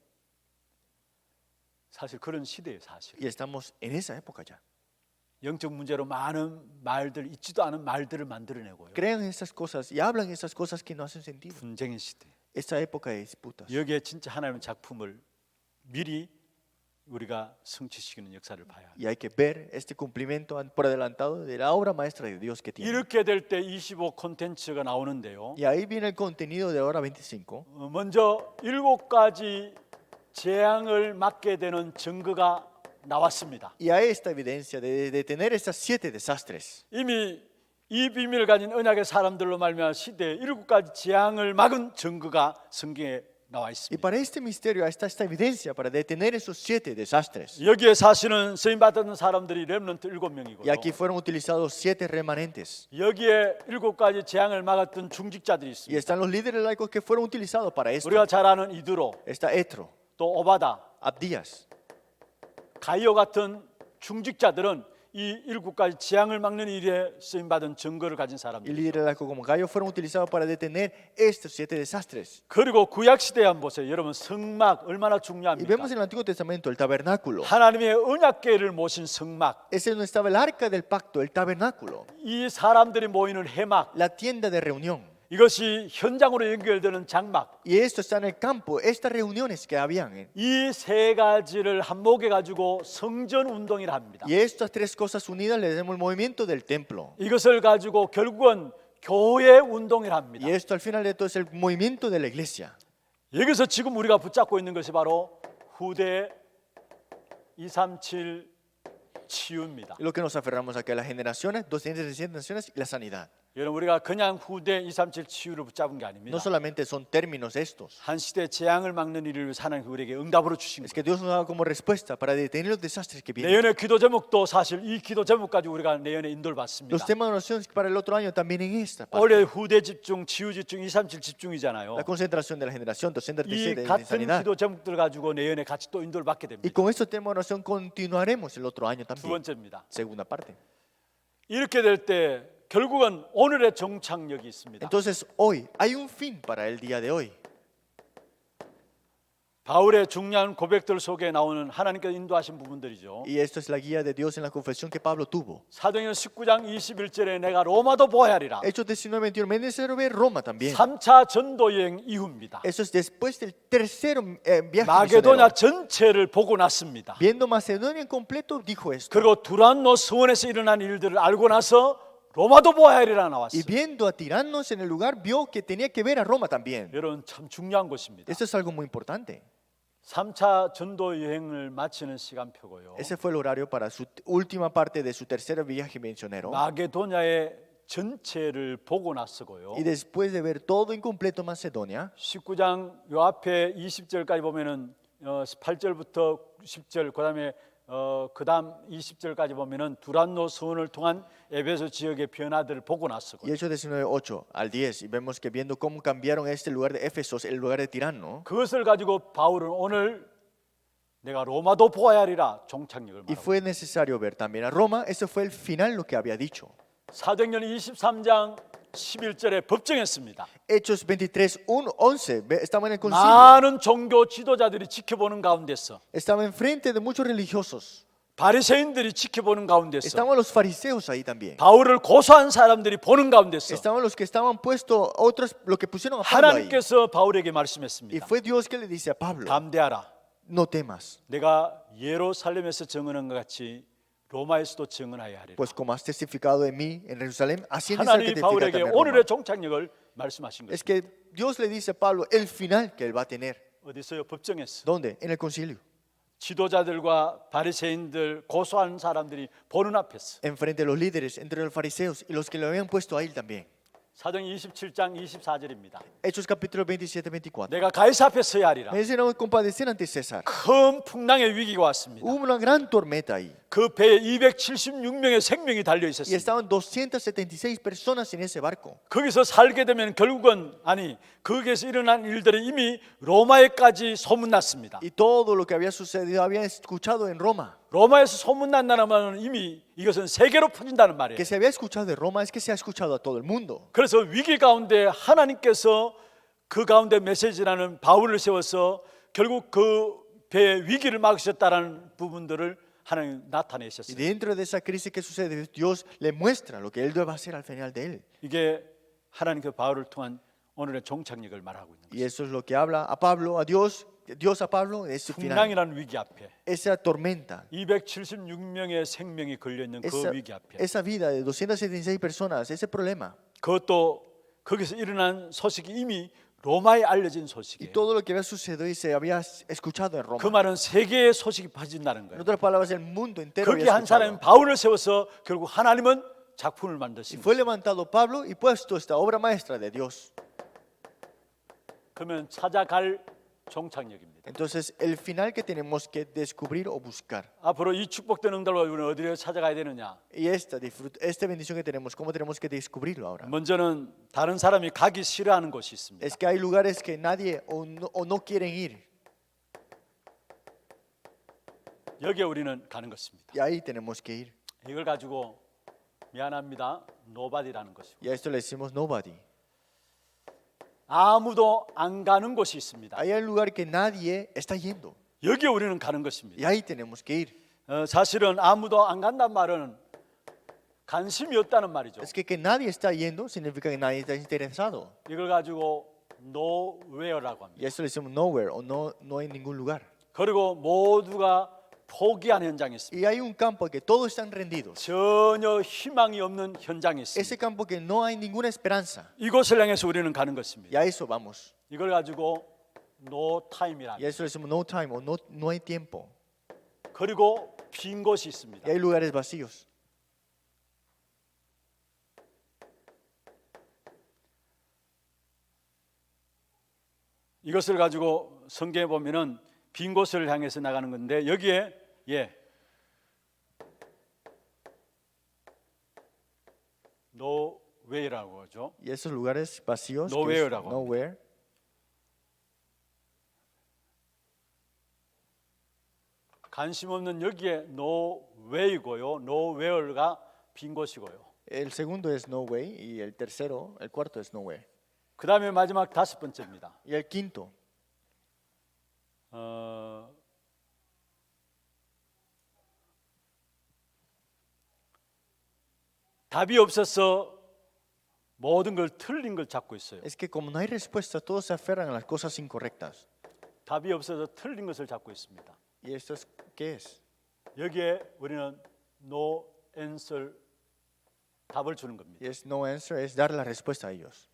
사실 그런 시대예요, 사실. Y estamos en esa época ya. 영적 문제로 많은 말들, 있지도 않은 말들을 만들어내고요. Crean esas cosas y hablan esas cosas que no hacen sentido. 분쟁의 시대. Esta época de disputas. 여기에 진짜 하나님의 작품을 미리 우리가 성취시키는 역사를 봐야 해요. Y hay que ver este cumplimiento por adelantado de la obra maestra de Dios que tiene. 이렇게 될 때 25 콘텐츠가 나오는데요. Y ahí viene el contenido de hora 25. 먼저 7가지 재앙을 맞게 되는 증거가 나왔습니다. Y hay esta evidencia de tener estas 7 desastres. 이미 이 비밀을 가진 언약의 사람들로 말미암아 시대에 7가지 재앙을 막은 증거가 성경에 나와 Y 있습니다. para este misterio está esta evidencia para detener esos 7 desastres. 여기에 사실은 쓰임 받은 사람들이 렘넌트 7명이고요. Y aquí fueron utilizados 7 remanentes. 여기에 7가지 재앙을 막았던 중직자들이 Y 있습니다. están los líderes laicos que fueron utilizados para esto. 우리가 잘 아는 이드로, Está Etro, 또 오바다, Abdías. 가이오 같은 중직자들은 이 7가지 재앙을 막는 일에 쓰임 받은 증거를 가진 Y 사람들. líderes laicos como Gallo fueron utilizados para detener estos 7 desastres. 그리고 구약 시대에 한번 보세요. 여러분 성막 얼마나 Y 중요합니까? vemos en el Antiguo Testamento el tabernáculo. 하나님의 언약궤를 모신 성막, Ese es donde estaba el arca del pacto, el tabernáculo, 이 사람들이 모이는 해막, la tienda de reunión. 이것이 현장으로 연결되는 장막, Y esto está en el campo, estas reuniones que habían. 이 3가지를 한목해 가지고 성전 운동이라 합니다. Y estas 3 cosas unidas le damos el movimiento del templo. 이것을 가지고 결국은 교회 운동이라 합니다. Y esto al final de todo es el movimiento de la iglesia. 여기서 지금 우리가 붙잡고 있는 것이 바로 후대 237 치유입니다. Lo que nos aferramos aquí a las generaciones, 267 naciones y la sanidad. 여러분 우리가 그냥 후대 237 치유를 붙잡은 게 아닙니다. No solamente son términos estos. 한 시대 재앙을 막는 일을 위해서 하나님 우리에게 응답으로 주신 Es 거예요. que Dios nos da como respuesta para detener los desastres que vienen. 내년의 기도 제목도 사실 이 기도 제목 가지고 우리가 내년에 인도를 받습니다. Los temas de oración para el otro año también en esta parte. 올해 후대 집중, 치유 집중, 237 집중이잖아요. La concentración de la generación, 237 이 de 같은 sanidad. 기도 제목들 가지고 내년에 같이 또 인도를 받게 Y 됩니다. con estos temas de oración continuaremos el otro año 두 también. 번째입니다. Segunda parte. 이렇게 될 때 결국은 오늘의 정착력이 있습니다. Entonces hoy hay un fin para el día de hoy. 바울의 중요한 고백들 속에 나오는 하나님께서 인도하신 부분들이죠. Y esto es la guía de Dios en la confesión que Pablo tuvo. 사도행전 19장 21절에 내가 로마도 보아야 하리라. Hechos 19:21. Me es necesario ver Roma también. 3차 전도 여행 이후입니다. Eso es después del tercer viaje 마게도냐 misionero. 전체를 보고 났습니다. Viendo Macedonia en completo, dijo esto. 그리고 두란노 서원에서 일어난 일들을 알고 나서 로마도 보아야 하리라 Y 나왔어요. viendo a tiranos en el lugar, vio que tenía que ver a Roma también. 여러분 참 중요한 것입니다. Esto es algo muy importante. 3차 전도 여행을 마치는 시간표고요. Ese fue el horario para su última parte de su tercer viaje misionero. 마게도냐의 전체를 보고 나서고요. Y después de ver todo incompleto Macedonia, 19장 요 앞에 20절까지 보면은 18절부터 10절 그다음에 그다음 20절까지 보면은 두란노 서원을 통한 에베소 지역의 변화들을 보고 나서고 y Hechos 19:8 al 10, y vemos que viendo cómo cambiaron este lugar de Éfesos, el lugar de Tirano, 그것을 가지고 바울은 오늘 내가 로마도 보아야 하리라 종착역을 y 말하고 fue necesario ver también a Roma. Eso fue el final lo que había dicho. 사도행전 23장 11절에 법정했습니다. Hechos 23:11, estaba en el concilio, 많은 종교 지도자들이 지켜보는 가운데서 estaba enfrente de muchos religiosos, 바리새인들이 지켜보는 가운데서 estaban los fariseos ahí también, 바울을 고소한 사람들이 보는 가운데서 estaban los que estaban puestos, otros, lo que pusieron a Pablo ahí. 하나님께서 바울에게 Y 말씀했습니다. fue Dios que le dice a Pablo, 담대하라. no temas, 내가 예루살렘에서 증언한 것 같이 로마에서도 증언하여야 하리라. pues como has testificado de mí en Jerusalén, así es necesario que 하나님이 testifique 바울에게 también en 오늘의 Roma. 종착역을 말씀하신 Es 것입니다. que Dios le dice a Pablo el final que él va a tener. 어디서요? 법정에서 ¿Dónde? En el concilio. 지도자들과 바리새인들 고소한 사람들이 보는 앞에서 Enfrente de los líderes, entre los fariseos y los que lo habían puesto a él también. 사도행 27장 24절입니다. Hechos capítulo 27-24. 내가 가이사 앞에 서야 하리라. Me hicieron compadecer ante César. 큰 풍랑의 위기가 왔습니다. Hubo una gran tormenta ahí. 그 배에 276명의 생명이 달려 Y 있었습니다. estaban 276 personas en ese barco. 거기서 살게 되면 결국은 거기에서 일어난 일들이 이미 로마에까지 소문났습니다. Y todo lo que había sucedido habían escuchado en Roma. 로마에서 소문난다는 말은 이미 이것은 세계로 퍼진다는 말이에요. Que se había escuchado de Roma es que se ha escuchado a todo el mundo. 그래서 위기 가운데 하나님께서 그 가운데 메시지라는 바울을 세워서 결국 그 배의 위기를 막으셨다라는 부분들을 하나님 Y 나타내셨어요. dentro de esa crisis que sucede, Dios le muestra lo que él debe hacer al final de él. 이게 하나님 그 바울을 통한 오늘의 종착역을 말하고 있는 Y 거예요. eso es lo que habla a Pablo, a Dios a Pablo de su final. 풍랑이라는 위기 앞에 Esa tormenta, 276명의 생명이 걸려 있는 그 위기 앞에 esa vida de 276 personas, ese problema. 그것도 거기서 일어난 소식이 이미 로마에 알려진 Y 소식이에요. todo lo que había sucedido y se había escuchado en 그 Roma. 말은 세계의 소식이 퍼진다는 En 거예요. otras palabras, el mundo entero 거기 había 한 사람인 escuchado. 바울을 세워서 결국 하나님은 작품을 Y 만드신 fue 거예요. levantado Pablo y puesto esta obra maestra de Dios. 그러면 찾아갈 종착역입니다. Entonces, el final que tenemos que descubrir o buscar. 앞으로 이 축복된 응답을 우리는 어디로 찾아가야 되느냐? Y esta bendición que tenemos, ¿cómo tenemos que descubrirlo ahora? 먼저는 다른 사람이 가기 싫어하는 곳이 있습니다. Es que hay lugares que nadie o no quieren ir. 여기에 우리는 가는 것입니다. Y ahí tenemos que ir. 이걸 가지고 미안합니다. 노바디라는 것이고 Y a esto le decimos nobody. 아무도 안 가는 곳이 있습니다. Hay un lugar que nadie está yendo. 여기에 우리는 가는 Y 것입니다. ahí tenemos que ir. 사실은 아무도 안 간다는 말은 관심이 없다는 말이죠. Es que nadie está yendo significa que nadie está interesado. 이걸 가지고 nowhere라고 합니다. Y a esto le decimos nowhere o no hay ningún lugar. 그리고 모두가 포기한 현장이 있습니다. Y hay un campo que todos están rendidos. 전혀 희망이 없는 현장이 Ese 있습니다. campo que no hay ninguna esperanza. 이곳을 향해서 우리는 가는 Y 것입니다. a eso vamos. 이걸 가지고 no time이라. Y a eso le decimos no time o no hay tiempo. 그리고 빈 곳이 있습니다. Y hay lugares vacíos. 이것을 가지고 성경에 보면은 빈 곳을 향해서 나가는 건데 여기에 no way라고 하죠. Y esos lugares vacíos, que es Nowhere라고 합니다. nowhere, 관심 없는 여기에 no way고요. no where가 빈 곳이고요. el segundo es no way y el tercero, el cuarto es nowhere. 그 다음에 마지막 다섯 번째입니다. Y el quinto, 답이 없어서 모든 걸 틀린 걸 잡고 있어요. es que como no hay respuesta, todos se aferran a las cosas incorrectas. 답이 없어서 틀린 것을 잡고 있습니다. ¿Y esto es qué es? 여기에 우리는 no answer 답을 주는 겁니다. Y es no answer, es dar la respuesta a ellos.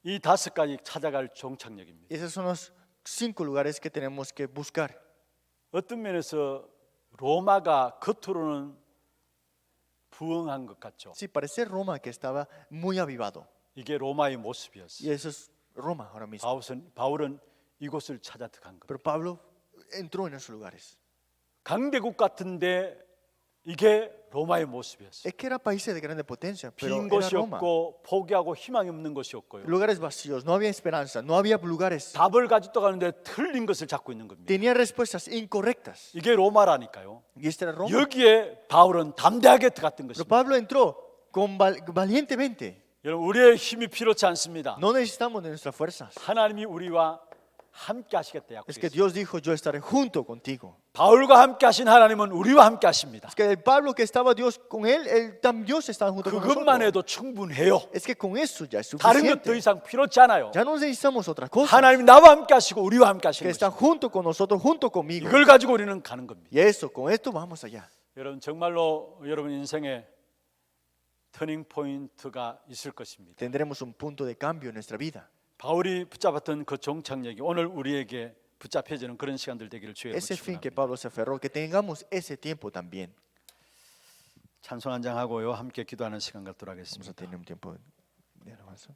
이 다섯 가지 찾아갈 종착역입니다. Y esos son los 5 lugares que tenemos que buscar. 어떤 면에서 로마가 겉으로는 부흥한 것 같죠. Sí, parece Roma que estaba muy avivado. 이게 로마의 모습이었어요. Y eso es Roma ahora mismo. 바울은 이곳을 찾아 들어간 겁니다. Pero Pablo entró en esos lugares. 강대국 같은데 이게 로마의 모습이었어요. Es que era países de grande potencia, pero 빈 era 곳이 Roma. 없고 포기하고 희망이 없는 것이 없고요. Lugares vacíos, no había esperanza, no había lugares. 답을 가지고 가는데 틀린 것을 잡고 있는 겁니다. Tenía respuestas incorrectas. 이게 로마라니까요. Y este era Roma. 여기에 바울은 담대하게 들어갔던 Pero 것입니다. Pablo entró valientemente. 여러분 우리의 힘이 필요치 않습니다. No necesitamos de nuestras fuerzas. 하나님이 우리와 함께 하시겠다 Es que 약속했어요. Dios dijo, yo estaré junto contigo. 바울과 함께 하신 하나님은 우리와 함께 하십니다. Es que el Pablo que estaba Dios con él, Dios estaba junto con 그것만 nosotros. 해도 충분해요. Es que con eso ya es 다른 것 더 suficiente. 이상 필요치 않아요. Ya no necesitamos otra cosa. 하나님이 나와 함께 하시고 우리와 함께 Que 하시는 está 것입니다. junto con nosotros, junto conmigo. 이걸 가지고 우리는 가는 겁니다. Y eso, con esto vamos allá. 여러분 정말로 여러분 인생에 터닝 포인트가 있을 것입니다. Tendremos un punto de cambio en nuestra vida. 바울이 붙잡았던 그 종착역이 오늘 우리에게 붙잡혀지는 그런 시간들 되기를 주의 Ese fin que 축원합니다. Pablo se aferró, que tengamos ese tiempo también. 찬송 한 장 하고요 함께 기도하는 시간 갖도록 Vamos a 하겠습니다. tener un tiempo de alabanza.